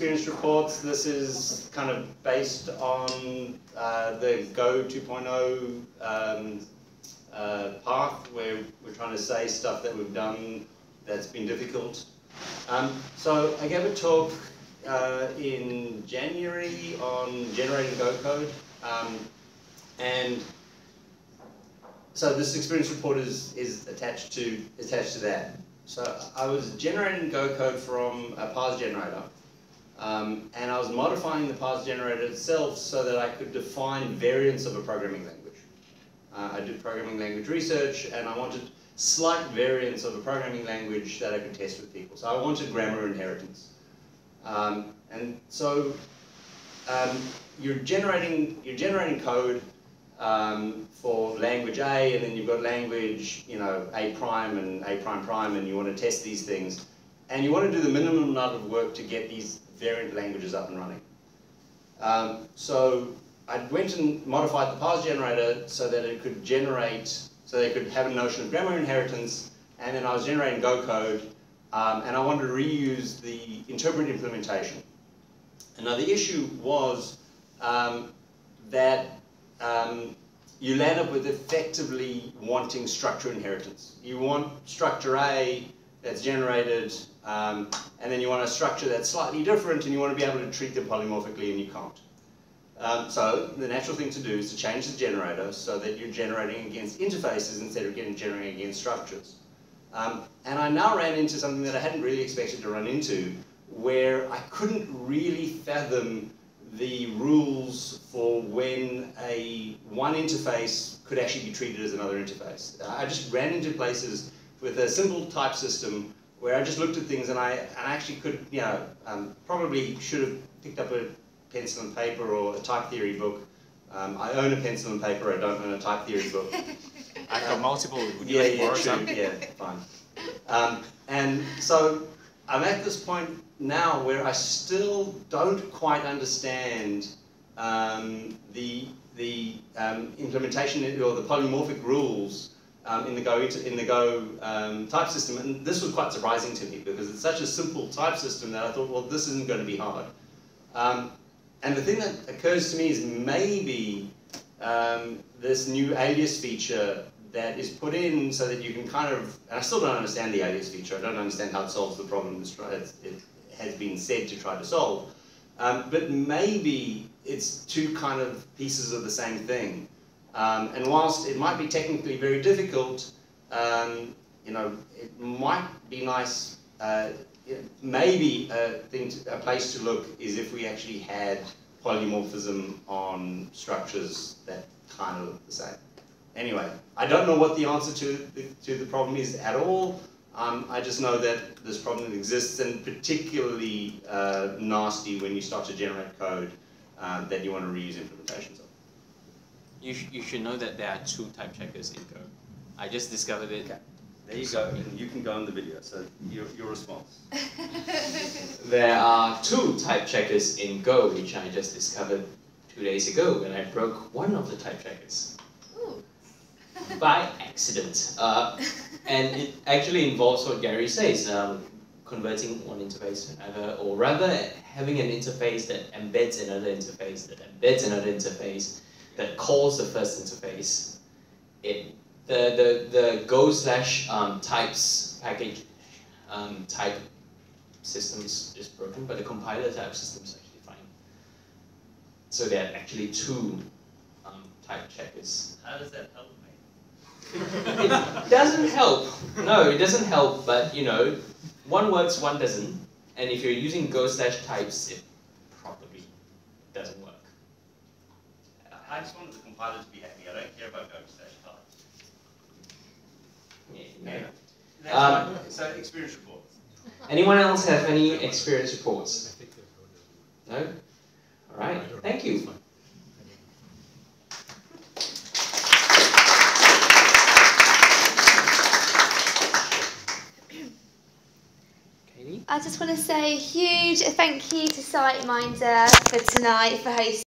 Experience reports. This is kind of based on the Go 2.0 path, where we're trying to say stuff that we've done that's been difficult. So I gave a talk in January on generating Go code, and so this experience report is attached to that. So I was generating Go code from a parse generator, and I was modifying the parse generator itself so that I could define variants of a programming language. I did programming language research, and I wanted slight variants of a programming language that I could test with people. So I wanted grammar inheritance. And so you're generating code for language A, and then you've got language, A prime and A prime prime, and you want to test these things. And you want to do the minimum amount of work to get these variant languages up and running. So I went and modified the parse generator so that it could generate, so they could have a notion of grammar inheritance, and then I was generating Go code, and I wanted to reuse the interpret implementation. And now the issue was that you land up with effectively wanting structure inheritance. You want structure A that's generated, and then you want a structure that's slightly different, and you want to be able to treat them polymorphically, and you can't. So the natural thing to do is to change the generator so that you're generating against interfaces instead of generating against structures. And I now ran into something that I hadn't really expected to run into, where I couldn't really fathom the rules for when one interface could actually be treated as another interface. I just ran into places with a simple type system where I just looked at things, and I actually could, probably should have picked up a pencil and paper or a type theory book. I own a pencil and paper, I don't own a type theory book. I have multiple. Would you Yeah, like to yeah, borrow true. some? Yeah, fine. And so I'm at this point now where I still don't quite understand the implementation or the polymorphic rules in the Go type system, and this was quite surprising to me because it's such a simple type system that I thought, well, this isn't going to be hard. And the thing that occurs to me is maybe this new alias feature that is put in so that you can kind of, and I still don't understand the alias feature, I don't understand how it solves the problem it has been said to try to solve, but maybe it's two kind of pieces of the same thing. And whilst it might be technically very difficult, it might be nice, maybe a place to look is if we actually had polymorphism on structures that kind of look the same. Anyway, I don't know what the answer to the problem is at all. I just know that this problem exists, and particularly nasty when you start to generate code that you want to reuse implementations of. You should know that there are two type checkers in Go. I just discovered it. Okay. There you go. You can go on the video. So your response. There are two type checkers in Go, which I just discovered 2 days ago when I broke one of the type checkers. Ooh. By accident. And it actually involves what Gary says, converting one interface to another, or rather having an interface that embeds another interface, that embeds another interface, that calls the first interface. The Go/types package type system is just broken, but the compiler type system is actually fine. So there are actually two type checkers. How does that help me? It doesn't help. No, it doesn't help, but one works, one doesn't. And if you're using Go/types, it probably doesn't work. I just wanted the compiler to be happy. I don't care about Go/types. Yeah. So experience reports. Anyone else have any experience reports? No? All right. Thank you. I just want to say a huge thank you to SiteMinder for tonight, for hosting.